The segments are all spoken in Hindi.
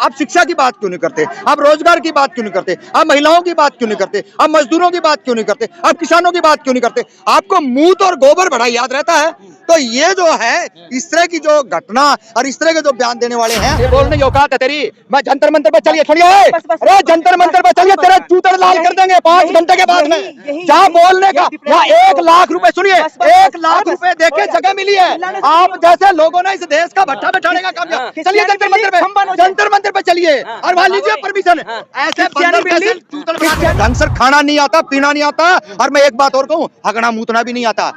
आप शिक्षा की बात क्यों नहीं करते? आप रोजगार की बात क्यों नहीं करते? आप महिलाओं की बात क्यों नहीं करते? आप मजदूरों की बात क्यों नहीं करते? आप किसानों की बात क्यों नहीं करते? आपको मूत और गोबर बड़ा याद रहता है। तो ये जो है इस तरह की जो घटना और इस तरह के जो बयान देने वाले हैं, ये बोलने की औकात है तेरी? मैं जंतर मंतर पे चलिए, छोड़िए, अरे जंतर मंतर पे चलिए, तेरे जूते लाल कर देंगे 5 घंटे के बाद में। जहाँ बोलने का वहाँ 1 लाख रुपए, सुनिए, 1 लाख रुपए देके जगह मिली है। आप जैसे लोगों ने इस देश का भट्ठा बैठाने का काम किया। चलिए जंतर मंतर पे चलिए और वहाँ लीजिए परमिशन। ऐसे ढंग से खाना नहीं आता, पीना नहीं आता, और मैं एक बात और कहूँ, हगना मूतना भी नहीं आता।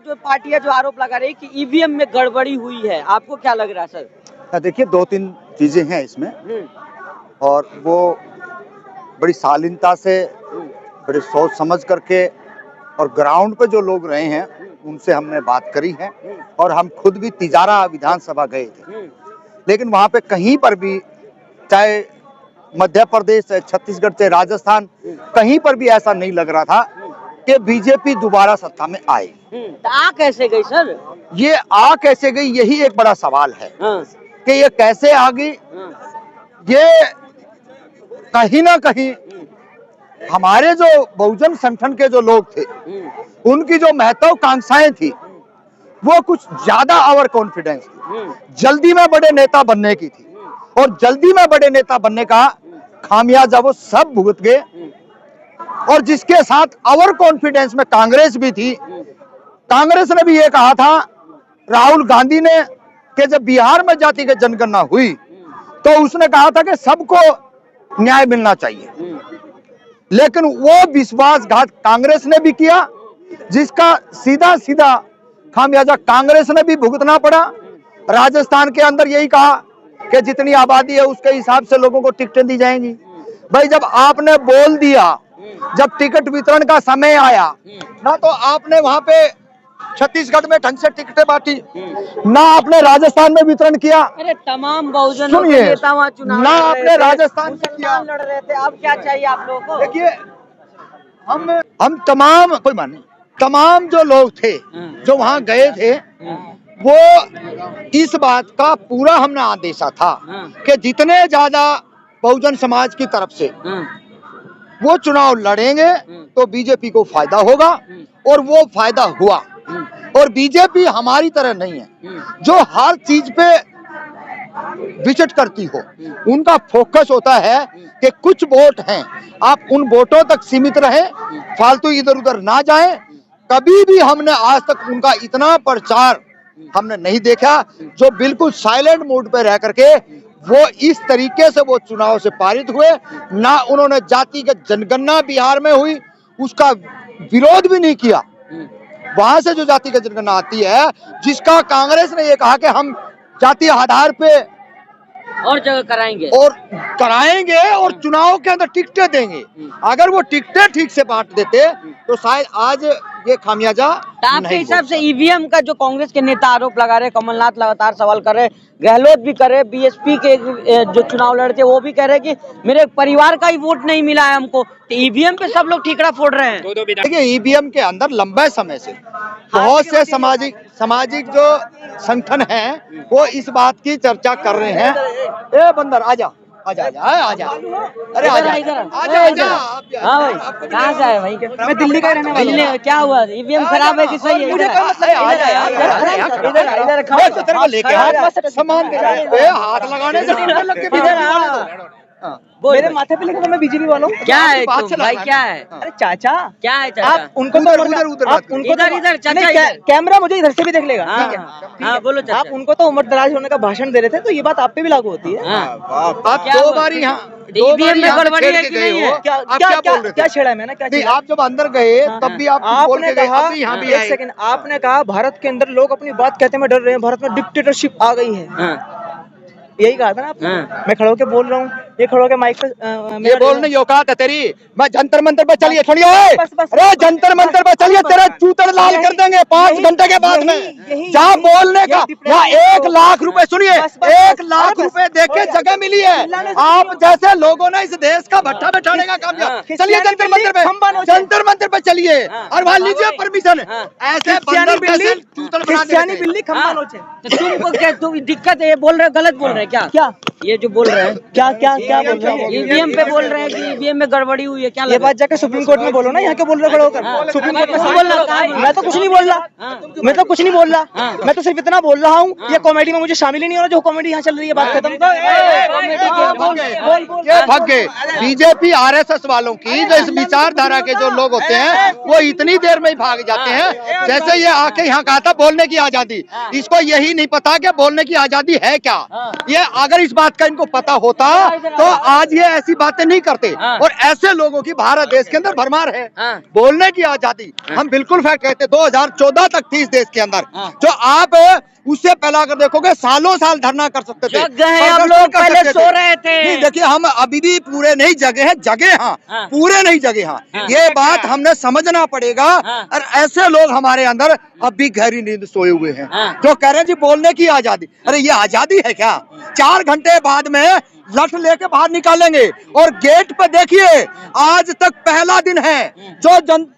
जो पार्टियां जो आरोप लगा रही कि ईवीएम में गड़बड़ी हुई है, आपको क्या लग रहा है सर? देखिए 2-3 चीजें हैं इसमें, और वो बड़ी शालीनता से, बड़े सोच समझ करके, और ग्राउंड पे जो लोग रहे हैं उनसे हमने बात करी है, और हम खुद भी तिजारा विधानसभा गए थे, लेकिन वहां पे कहीं पर भी, चाहे मध्य प्रदेश, चाहे छत्तीसगढ़, चाहे राजस्थान, कहीं पर भी ऐसा नहीं लग रहा था कि बीजेपी दोबारा सत्ता में आए। तो आ कैसे गई सर? ये आ कैसे गई, यही एक बड़ा सवाल है कि ये कैसे आ गई। ये कहीं ना कहीं हमारे जो बहुजन संगठन के जो लोग थे, उनकी जो महत्वाकांक्षाएं थी, वो कुछ ज्यादा ओवर कॉन्फिडेंस थी, जल्दी में बड़े नेता बनने की थी, और जल्दी में बड़े नेता बनने का खामियाजा वो सब भुगत गए। और जिसके साथ ओवर कॉन्फिडेंस में कांग्रेस भी थी। कांग्रेस ने भी ये कहा था, राहुल गांधी ने, कि जब बिहार में जाति की जनगणना हुई तो उसने कहा था कि सबको न्याय मिलना चाहिए, लेकिन वो विश्वासघात कांग्रेस ने भी किया, जिसका सीधा सीधा खामियाजा कांग्रेस ने भी भुगतना पड़ा। राजस्थान के अंदर यही कहा कि जितनी आबादी है उसके हिसाब से लोगों को टिकटें दी जाएंगी। भाई जब आपने बोल दिया, जब टिकट वितरण का समय आया ना, तो आपने वहां पे छत्तीसगढ़ में ढंग से टिकटें बांटी ना, आपने राजस्थान में वितरण किया। अरे तमाम बहुजनों के नेता वहाँ चुनाव ना आपने राजस्थान में किया, लड़ रहे थे। अब क्या चाहिए आप लोगों को? देखिए हम तमाम, कोई मान नहीं, तमाम जो लोग थे जो वहां गए थे, वो इस बात का पूरा हमने आदेशा था कि जितने ज्यादा बहुजन समाज की तरफ से वो चुनाव लड़ेंगे तो बीजेपी को फायदा होगा, और वो फायदा हुआ। और बीजेपी हमारी तरह नहीं है जो हर चीज पे विजिट करती हो। उनका फोकस होता है कि कुछ वोट हैं, आप उन वोटों तक सीमित रहें, फालतू इधर उधर ना जाएं। कभी भी हमने आज तक उनका इतना प्रचार हमने नहीं देखा, जो बिल्कुल साइलेंट मोड पे रह करके वो इस तरीके से वो चुनाव से पारित हुए। ना उन्होंने जातिगत जनगणना बिहार में हुई उसका विरोध भी नहीं किया। वहां से जो जातिगत जनगणना आती है, जिसका कांग्रेस ने ये कहा कि हम जातीय आधार पे और जगह कराएंगे और चुनाव के अंदर टिकटें देंगे। अगर वो टिकटें ठीक से बांट देते तो शायद आज ये खामियाजा। आपके हिसाब से ईवीएम का जो कांग्रेस के नेता आरोप लगा रहे, कमलनाथ लगातार सवाल कर रहे, गहलोत भी करे, बीएसपी के जो चुनाव लड़ते वो भी कह रहे कि मेरे परिवार का ही वोट नहीं मिला है हमको, तो ईवीएम पे सब लोग ठीकरा फोड़ रहे हैं। देखिए ईवीएम के अंदर लंबे समय से बहुत से सामाजिक जो संगठन हैं वो इस बात की चर्चा कर रहे हैं। ए बंदर आजा आजा आजा, अरे आजा आजा। हाँ भाई, कहाँ से आए भाई? मैं दिल्ली का रहने वाला हूँ। क्या हुआ, ईवीएम खराब है कि सही है? मुझे इधर लेके सामान हाथ लगाने से मेरे माथे पे लिखा तो मैं बीजेपी वाला हूँ। क्या है भाई, क्या है? अरे चाचा, क्या है चाचा? आप उनको इधर चाचा, कैमरा मुझे इधर से भी देख लेगा। हाँ बोलो चाचा। आप उनको तो उम्र दराज होने का भाषण दे रहे थे, तो ये बात आप पे भी लागू होती है। आप 2 बार यहाँ गड़बड़ी है कि नहीं है? क्या छेड़ा है मैंने? क्या आप जब अंदर गए तब भी आपने कहा, यहाँ भी एक सेकंड, आपने कहा भारत के अंदर लोग अपनी बात कहते में डर रहे हैं, भारत में डिक्टेटरशिप आ गई है, यही कहा था ना आपने। मैं खड़ा होकर बोल रहा हूँ ये खड़ो के माइक पे ये बोलने की औकात है तेरी? मैं जंतर मंतर पे चलिए छोड़िए, बस, बस, अरे जंतर मंतर पे चलिए, तेरे चूतर लाल कर देंगे 5 घंटे के बाद में। जहाँ बोलने का यहाँ 1 लाख रुपए, सुनिए, 1 लाख रुपए देके जगह मिली है। आप जैसे लोगों ने इस देश का भट्ठा बैठाने का काम किया। चलिए जंतर मंतर पे, जंतर मंतर पे चलिए और वहाँ लीजिए परमिशन। ऐसे बंदर जैसे चूतर बना देते बिल्ली खंबा नोचे। तो तुमको क्या तुम दिक्कत है? ये बोल रहे गलत बोल रहे हैं क्या? क्या ये जो बोल रहे हैं क्या क्या क्या बोल रहे हैं? ईवीएम पे बोल रहे हैं कि ईवीएम में गड़बड़ी हुई है, क्या ये लगा? बात जाकर सुप्रीम कोर्ट में बोलो ना, यहाँ के बोल रहे खड़े होकर। सुप्रीम कोर्ट में हाँ, बोलना। हाँ, मैं तो कुछ नहीं बोल रहा, मैं तो कुछ नहीं बोल रहा, मैं तो सिर्फ इतना बोल रहा हूँ, ये कॉमेडी में मुझे शामिल ही नहीं हो रहा। जो कॉमेडी यहाँ चल रही है, बात खत्म। ये भाग गए। बीजेपी आरएसएस वालों की जो इस विचारधारा के जो लोग होते हैं वो इतनी देर में ही भाग जाते हैं। जैसे ये आके यहाँ कहा था बोलने की आजादी, इसको यही नहीं पता कि बोलने की आजादी है क्या। ये अगर इस बात का इनको पता होता तो आज ये ऐसी बातें नहीं करते। और ऐसे लोगों की भारत देश के अंदर भरमार है। बोलने की आजादी हम बिल्कुल फैक्ट कहते, 2014 तक थी इस देश के अंदर। जो आप उससे पहले अगर देखोगे सालों साल धरना कर सकते थे, हम लोग पहले सो रहे थे। नहीं देखिए, हम अभी भी पूरे नहीं जगे हैं, जगे हाँ, पूरे नहीं जगे हाँ, ये बात हमने समझना पड़ेगा। और ऐसे लोग हमारे अंदर अभी गहरी नींद सोए हुए हैं जो कह रहे हैं जी बोलने की आजादी। अरे ये आजादी है क्या? 4 घंटे बाद में लठ लेके बाहर निकालेंगे। और गेट पे देखिए, आज तक पहला दिन है जो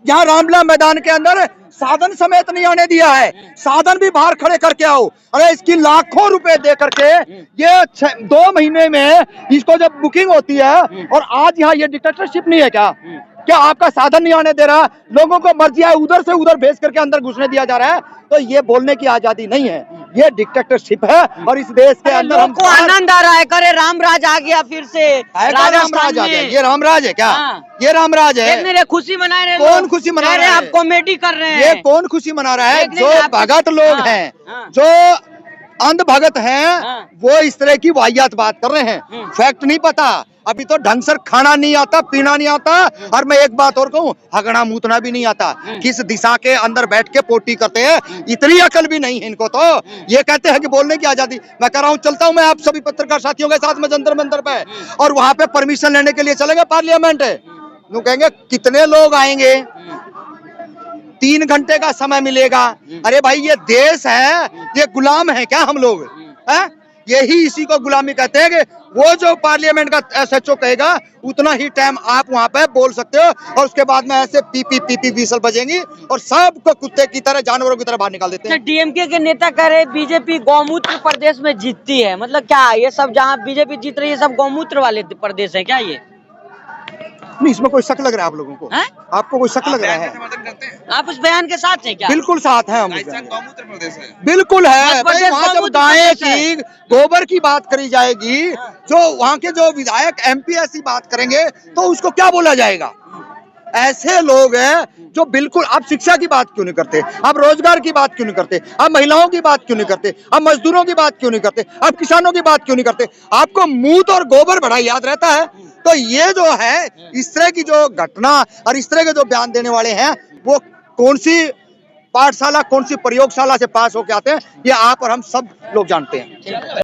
यहाँ रामलीला मैदान के अंदर साधन समेत नहीं आने दिया है। साधन भी बाहर खड़े करके आओ। अरे इसकी लाखों रुपए दे करके ये 2 महीने में इसको जब बुकिंग होती है, और आज यहाँ ये डिक्टेटरशिप नहीं है क्या? क्या आपका साधन नहीं आने दे रहा? लोगों को मर्जी है उधर से उधर भेज करके अंदर घुसने दिया जा रहा है। तो ये बोलने की आजादी नहीं है, ये डिक्टेटरशिप है। और इस देश के अंदर हमको आनंद आ रहा है, करे रामराज आ गया फिर से। रामराज आ गया? ये रामराज है क्या? ये रामराज है? मेरे खुशी मना रहे। कौन खुशी मना रहे हैं? आप कॉमेडी कर रहे हैं। ये कौन खुशी मना रहा है? जो भगत लोग हैं, जो अंध भगत हैं, वो इस तरह की वाहियात बात कर रहे हैं। फैक्ट नहीं पता, अभी तो ढंग से खाना नहीं आता, पीना नहीं आता, और मैं एक बात और कहूँ, हगना मूतना भी नहीं आता। किस दिशा के अंदर बैठ के पोटी करते हैं, इतनी अकल भी नहीं है इनको। तो ये कहते हैं कि बोलने की आजादी। मैं कह रहा हूँ, चलता हूँ मैं आप सभी पत्रकार साथियों के साथ में जंतर मंतर पे, और वहां पे परमिशन लेने के लिए चलेंगे पार्लियामेंट। वो कहेंगे कितने लोग आएंगे, 3 घंटे का समय मिलेगा। अरे भाई ये देश है, ये गुलाम है क्या हम लोग? है यही इसी को गुलामी कहते हैं कि वो जो पार्लियामेंट का एसएचओ कहेगा उतना ही टाइम आप वहां पे बोल सकते हो, और उसके बाद में ऐसे पीपी विसल बजेंगी और सबको कुत्ते की तरह, जानवरों की तरह बाहर निकाल देते हैं। डीएमके के नेता कह रहे बीजेपी गौमूत्र प्रदेश में जीतती है। मतलब क्या ये सब जहाँ बीजेपी जीत रही है सब गौमूत्र वाले प्रदेश है क्या ये? नहीं, इसमें कोई शक लग रहा है आप लोगों को? है? आपको कोई शक लग रहा है? आप उस बयान के साथ हैं क्या? बिल्कुल साथ हैं हम। बिल्कुल है भाई। वहाँ जब गाय की गोबर की बात करी जाएगी, जो वहाँ के जो विधायक एमपी ऐसी बात करेंगे तो उसको क्या बोला जाएगा? ऐसे लोग हैं जो बिल्कुल, आप शिक्षा की बात क्यों नहीं करते? आप रोजगार की बात क्यों नहीं करते? आप महिलाओं की बात क्यों नहीं करते? आप मजदूरों की बात क्यों नहीं करते? आप किसानों की बात क्यों नहीं करते? आपको मूत और गोबर बड़ा याद रहता है। तो ये जो है, इस तरह की जो घटना और इस तरह के जो बयान देने वाले हैं, वो कौन सी पाठशाला, कौन सी प्रयोगशाला से पास होके आते हैं, ये आप और हम सब लोग जानते हैं।